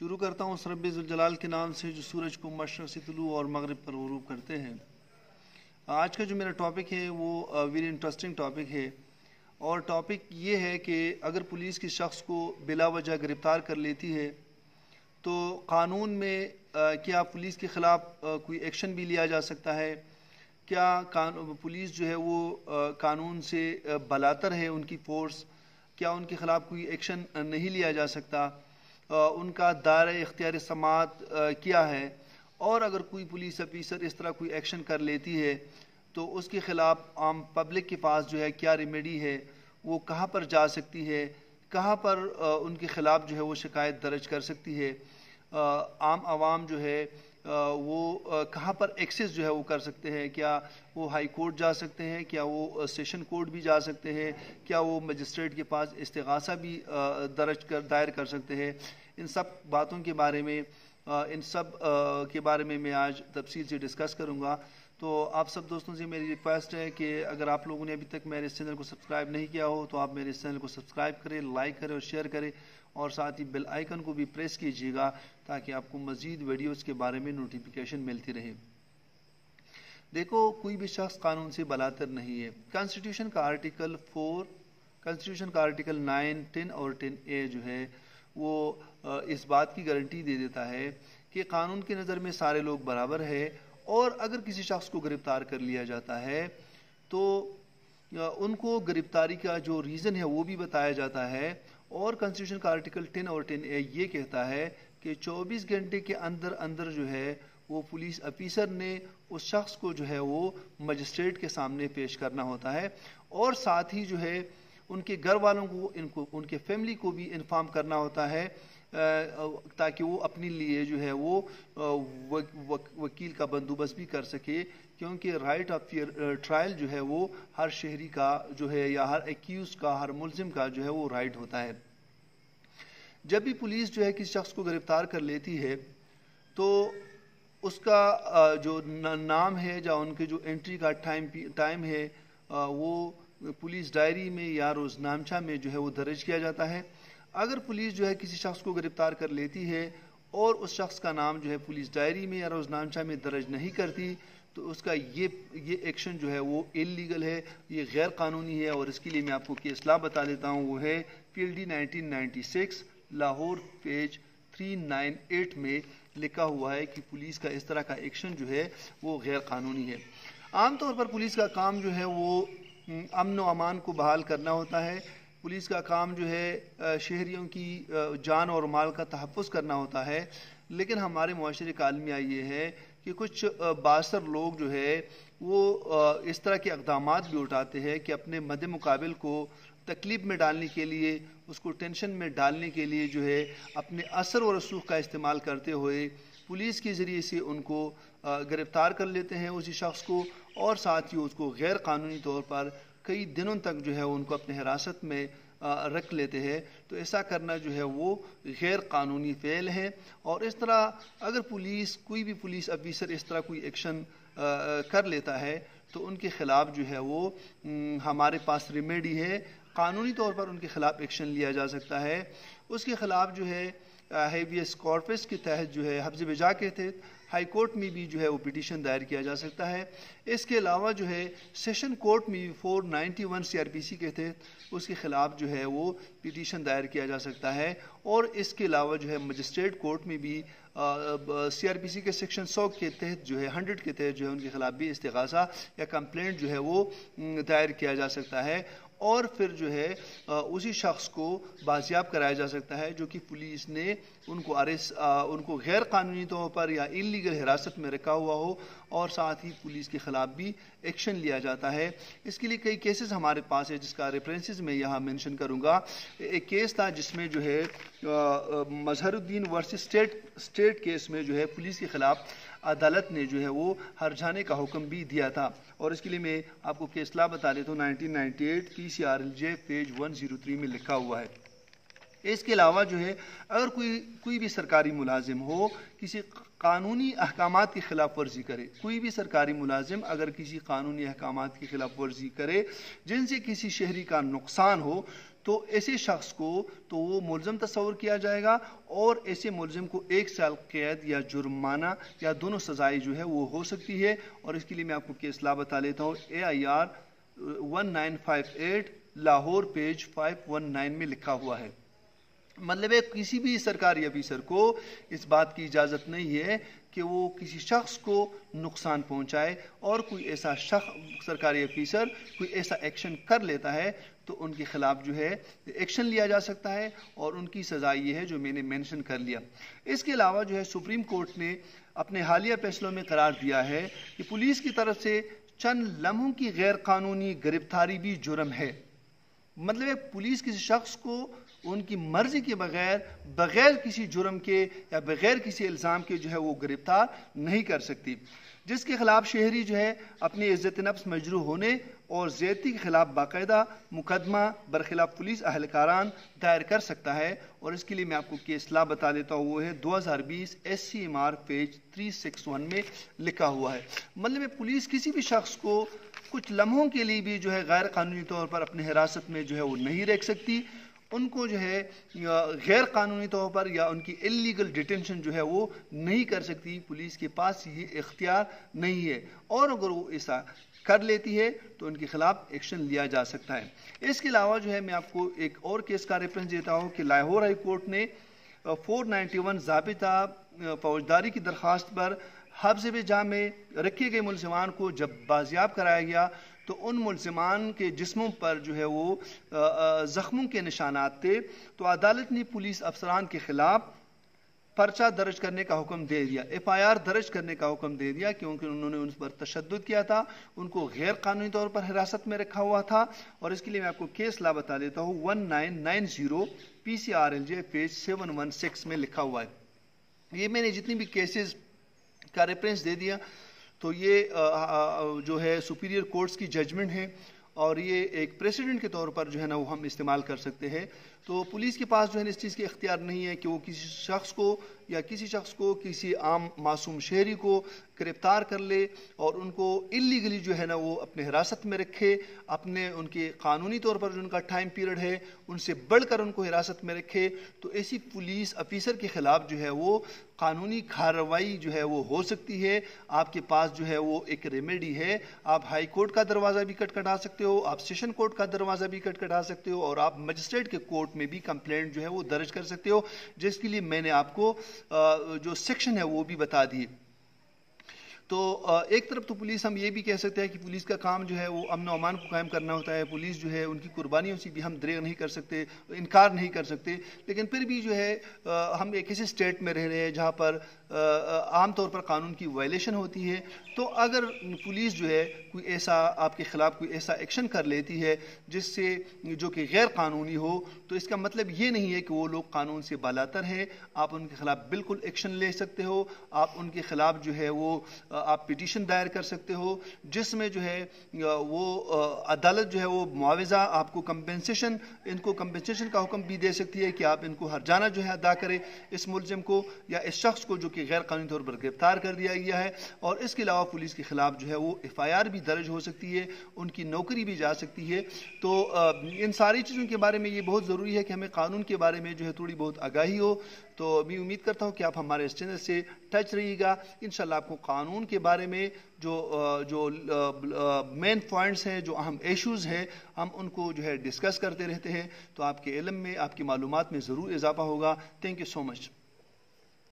شروع کرتا ہوں اس رب ذوالجلال کے نام سے جو سورج کو مشرق سے طلوع اور مغرب پر غروب کرتے ہیں۔ آج کا جو میرا ٹاپک ہے وہ ویری انٹرسٹنگ ٹاپک ہے، اور ٹاپک یہ ہے کہ اگر پولیس کسی شخص کو بلا وجہ گرفتار کر لیتی ہے تو قانون میں کیا پولیس کے خلاف کوئی ایکشن بھی لیا جا سکتا ہے؟ کیا پولیس جو ہے وہ قانون سے بالاتر ہے ان کی فورس؟ کیا ان کے خلاف کوئی ایکشن نہیں لیا جا سکتا؟ ان کا دائرہ اختیار سماعت کیا ہے؟ اور اگر کوئی پولیس افیسر اس طرح کوئی ایکشن کر لیتی ہے تو اس کے خلاف عام پبلک کے پاس جو ہے کیا ریمیڈی ہے، وہ کہاں پر جا سکتی ہے، کہاں پر ان کے خلاف جو ہے وہ شکایت درج کر سکتی ہے، عام عوام جو ہے وہ کہاں پر ایکسس جو ہے وہ کر سکتے ہیں؟ کیا وہ ہائی کورٹ جا سکتے ہیں؟ کیا وہ سیشن کورٹ بھی جا سکتے ہیں؟ کیا وہ مجسٹریٹ کے پاس استغاثہ بھی دائر کر سکتے ہیں؟ ان سب باتوں کے بارے میں میں آج تفصیل سے ڈسکس کروں گا۔ تو آپ سب دوستوں سے میری ریکویسٹ ہے کہ اگر آپ لوگوں نے ابھی تک میرے اس چینل کو سبسکرائب نہیں کیا ہو تو آپ میرے اس چینل کو سبسکرائب کریں، لائک کریں اور شیئر کریں، اور ساتھ ہی بیل آئیکن کو بھی پریس کیجیے گا تاکہ آپ کو مزید ویڈیوز کے بارے میں نوٹیفیکیشن ملتی رہے۔ دیکھو، کوئی بھی شخص قانون سے بالاتر نہیں ہے۔ کانسٹیٹیوشن کا آرٹیکل 4، کانسٹیٹیوشن کا آرٹیکل 9، 10 اور 10A جو ہے وہ اس بات کی گارنٹی دے دیتا ہے کہ قانون کی نظر میں سارے لوگ برابر ہیں، اور اگر کسی شخص کو گرفتار کر لیا جاتا ہے تو ان کو گرفتاری کا جو ریزن ہے وہ بھی بتایا جاتا ہے۔ اور کانسٹیٹیوشن کا آرٹیکل 10 اور 10A یہ کہتا ہے کہ 24 گھنٹے کے اندر جو ہے وہ پولیس افیسر نے اس شخص کو جو ہے وہ مجسٹریٹ کے سامنے پیش کرنا ہوتا ہے، اور ساتھ ہی جو ہے ان کے گھر والوں کو ان کے فیملی کو بھی انفارم کرنا ہوتا ہے تاکہ وہ اپنے لیے جو ہے وہ وکیل کا بندوبست بھی کر سکے، کیونکہ رائٹ آف ٹرائل جو ہے وہ ہر شہری کا جو ہے یا ہر ایکیوز کا، ہر ملزم کا جو ہے وہ رائٹ ہوتا ہے۔ جب بھی پولیس جو ہے کسی شخص کو گرفتار کر لیتی ہے تو اس کا جو نام ہے یا ان کے جو انٹری کا ٹائم ہے وہ پولیس ڈائری میں یا روزنامچہ میں جو ہے وہ درج کیا جاتا ہے۔ اگر پولیس جو ہے کسی شخص کو گرفتار کر لیتی ہے اور اس شخص کا نام جو ہے پولیس ڈائری میں یا روزنامچہ میں درج نہیں کرتی تو اس کا یہ ایکشن جو ہے وہ انلیگل ہے، یہ غیر قانونی ہے، اور اس کے لیے میں آپ کو کیس لا بتا دیتا ہوں۔ وہ ہے PLD 1996 لاہور پیج 398 میں لکھا ہوا ہے کہ پولیس کا اس طرح کا ایکشن جو ہے وہ غیر قانونی ہے۔ عام طور پر پولیس کا کام جو ہے وہ امن و امان کو بحال کرنا ہوتا ہے۔ پولیس کا کام جو ہے شہریوں کی جان اور مال کا تحفظ کرنا ہوتا ہے، لیکن ہمارے معاشرے کا المیہ یہ ہے کہ کچھ بااثر لوگ جو ہے وہ اس طرح کے اقدامات بھی اٹھاتے ہیں کہ اپنے مد مقابل کو تکلیف میں ڈالنے کے لیے، اس کو ٹینشن میں ڈالنے کے لیے جو ہے اپنے اثر و رسوخ کا استعمال کرتے ہوئے پولیس کے ذریعے سے ان کو گرفتار کر لیتے ہیں اسی شخص کو، اور ساتھ ہی اس کو غیر قانونی طور پر کئی دنوں تک جو ہے ان کو اپنے حراست میں رکھ لیتے ہیں۔ تو ایسا کرنا جو ہے وہ غیر قانونی فعل ہے، اور اس طرح اگر کوئی بھی پولیس افیسر اس طرح کوئی ایکشن کر لیتا ہے تو ان کے خلاف جو ہے وہ ہمارے پاس ریمیڈی ہے، قانونی طور پر ان کے خلاف ایکشن لیا جا سکتا ہے۔ اس کے خلاف جو ہے ہیویس کارپس کے تحت جو ہے حبس بجا کے تحت ہائی کورٹ میں بھی جو ہے وہ پٹیشن دائر کیا جا سکتا ہے۔ اس کے علاوہ جو ہے سیشن کورٹ میں بھی 491 CRPC کے تحت اس کے خلاف جو ہے وہ پٹیشن دائر کیا جا سکتا ہے، اور اس کے علاوہ جو ہے مجسٹریٹ کورٹ میں بھی CRPC کے سیکشن 100 کے تحت جو ہے 100 کے تحت جو ہے ان کے خلاف بھی استغاثہ یا کمپلینٹ جو ہے وہ دائر کیا جا سکتا ہے، اور پھر جو ہے اسی شخص کو بازیاب کرایا جا سکتا ہے جو کہ پولیس نے ان کو غیر قانونی طور پر یا انلیگل حراست میں رکھا ہوا ہو، اور ساتھ ہی پولیس کے خلاف بھی ایکشن لیا جاتا ہے۔ اس کے لیے کئی کیسز ہمارے پاس ہے جس کا ریفرنسز میں یہاں مینشن کروں گا۔ ایک کیس تھا جس میں جو ہے مظہر الدین ورسز اسٹیٹ کیس میں جو ہے پولیس کے خلاف عدالت نے جو ہے وہ ہرجانے کا حکم بھی دیا تھا، اور اس کے لیے میں آپ کو کیس لا بتا دیتا ہوں۔ 1998 PCRLJ پیج 103 میں لکھا ہوا ہے۔ اس کے علاوہ جو ہے اگر کوئی بھی سرکاری ملازم ہو کسی قانونی احکامات کی خلاف ورزی کرے، کوئی بھی سرکاری ملازم اگر کسی قانونی احکامات کی خلاف ورزی کرے جن سے کسی شہری کا نقصان ہو، تو ایسے شخص کو تو وہ ملزم تصور کیا جائے گا اور ایسے ملزم کو 1 سال قید یا جرمانہ یا دونوں سزائیں جو ہے وہ ہو سکتی ہے. اور اس کے لیے میں آپ کو کیس لا بتا لیتا ہوں. AIR 1958 لاہور پیج 519 میں لکھا ہوا ہے. مطلب ہے کسی بھی سرکاری افیسر کو اس بات کی اجازت نہیں ہے کہ وہ کسی شخص کو نقصان پہنچائے, اور کوئی ایسا شخص سرکاری افیسر کوئی ایسا ایکشن کر لیتا ہے تو ان کے خلاف جو ہے ایکشن لیا جا سکتا ہے, اور ان کی سزا یہ ہے جو میں نے مینشن کر لیا. اس کے علاوہ جو ہے سپریم کورٹ نے اپنے حالیہ فیصلوں میں قرار دیا ہے کہ پولیس کی طرف سے چند لمحوں کی غیر قانونی گرفتاری بھی جرم ہے. مطلب ہے پولیس کسی شخص کو ان کی مرضی کے بغیر کسی جرم کے یا بغیر کسی الزام کے جو ہے وہ گرفتار نہیں کر سکتی, جس کے خلاف شہری جو ہے اپنی عزت نفس مجروح ہونے اور زیادتی کے خلاف باقاعدہ مقدمہ برخلاف پولیس اہلکاران دائر کر سکتا ہے. اور اس کے لیے میں آپ کو کیس لا بتا دیتا ہوں, وہ ہے 2020 SCMR پیج 361 میں لکھا ہوا ہے. مطلب پولیس کسی بھی شخص کو کچھ لمحوں کے لیے بھی جو ہے غیر قانونی طور پر اپنے حراست میں جو ہے وہ نہیں رکھ سکتی. ان کو جو ہے غیر قانونی طور پر یا ان کی اللیگل ڈیٹینشن جو ہے وہ نہیں کر سکتی. پولیس کے پاس یہ اختیار نہیں ہے, اور اگر وہ ایسا کر لیتی ہے تو ان کے خلاف ایکشن لیا جا سکتا ہے. اس کے علاوہ جو ہے میں آپ کو ایک اور کیس کا ریفرنس دیتا ہوں کہ لاہور ہائی کورٹ نے 491 ضابطہ فوجداری کی درخواست پر حبس جاں میں رکھے گئے ملزمان کو جب بازیاب کرایا گیا تو ان ملزمان کے جسموں پر جو ہے وہ زخموں کے نشانات تھے. تو عدالت نے پولیس افسران کے خلاف پرچہ درج کرنے کا حکم دے دیا, FIR درج کرنے کا حکم دے دیا, کیونکہ انہوں نے ان پر تشدد کیا تھا, ان کو غیر قانونی طور پر حراست میں رکھا ہوا تھا. اور اس کے لیے میں آپ کو کیس لا بتا دیتا ہوں. 1990 PCRLJ پیج 716 میں لکھا ہوا ہے. یہ میں نے جتنی بھی کیسز کا ریفرنس دے دیا تو یہ جو ہے سپیریئر کورٹس کی ججمنٹ ہے, اور یہ ایک پریسیڈنٹ کے طور پر جو ہے نا وہ ہم استعمال کر سکتے ہیں. تو پولیس کے پاس جو ہے اس چیز کی اختیار نہیں ہے کہ وہ کسی شخص کو کسی عام معصوم شہری کو گرفتار کر لے اور ان کو اللیگلی جو ہے نا وہ اپنے حراست میں رکھے, ان کے قانونی طور پر جو ان کا ٹائم پیریڈ ہے ان سے بڑھ کر ان کو حراست میں رکھے. تو ایسی پولیس افیسر کے خلاف جو ہے وہ قانونی کارروائی جو ہے وہ ہو سکتی ہے. آپ کے پاس جو ہے وہ ایک ریمیڈی ہے, آپ ہائی کورٹ کا دروازہ بھی کٹکھٹا سکتے ہو, آپ سیشن کورٹ کا دروازہ بھی کٹکھٹا سکتے ہو, اور آپ مجسٹریٹ کے کورٹ میں بھی کمپلینٹ جو ہے وہ درج کر سکتے ہو, جس کے لیے میں نے آپ کو جو سیکشن ہے وہ بھی بتا دی. تو ایک طرف تو پولیس ہم یہ بھی کہہ سکتے ہیں کہ پولیس کا کام جو ہے وہ امن و امان کو قائم کرنا ہوتا ہے. پولیس جو ہے ان کی قربانیوں سے بھی ہم دریغ نہیں کر سکتے, انکار نہیں کر سکتے, لیکن پھر بھی جو ہے ہم ایک ایسے اسٹیٹ میں رہ رہے ہیں جہاں پر عام طور پر قانون کی وائلیشن ہوتی ہے. تو اگر پولیس جو ہے کوئی ایسا آپ کے خلاف کوئی ایسا ایکشن کر لیتی ہے جس سے جو کہ غیر قانونی ہو, تو اس کا مطلب یہ نہیں ہے کہ وہ لوگ قانون سے بالاتر ہیں. آپ ان کے خلاف بالکل ایکشن لے سکتے ہو, آپ ان کے خلاف جو ہے وہ آپ پٹیشن دائر کر سکتے ہو, جس میں جو ہے وہ عدالت جو ہے وہ معاوضہ آپ کو ان کو کمپنسیشن کا حکم بھی دے سکتی ہے کہ آپ ان کو ہرجانہ جو ہے ادا کرے اس ملزم کو یا اس شخص کو جو کہ غیر قانونی طور پر گرفتار کر دیا گیا ہے. اور اس کے علاوہ پولیس کے خلاف جو ہے وہ FIR بھی درج ہو سکتی ہے, ان کی نوکری بھی جا سکتی ہے. تو ان ساری چیزوں کے بارے میں یہ بہت ضروری ہے کہ ہمیں قانون کے بارے میں جو ہے تھوڑی بہت آگاہی ہو. تو میں امید کرتا ہوں کہ آپ ہمارے اس چینل سے ٹچ رہیے گا. انشاءاللہ آپ کو قانون کے بارے میں جو مین پوائنٹس ہیں, جو اہم ایشوز ہیں, ہم ان کو جو ہے ڈسکس کرتے رہتے ہیں. تو آپ کے علم میں, آپ کی معلومات میں ضرور اضافہ ہوگا. Thank you so much.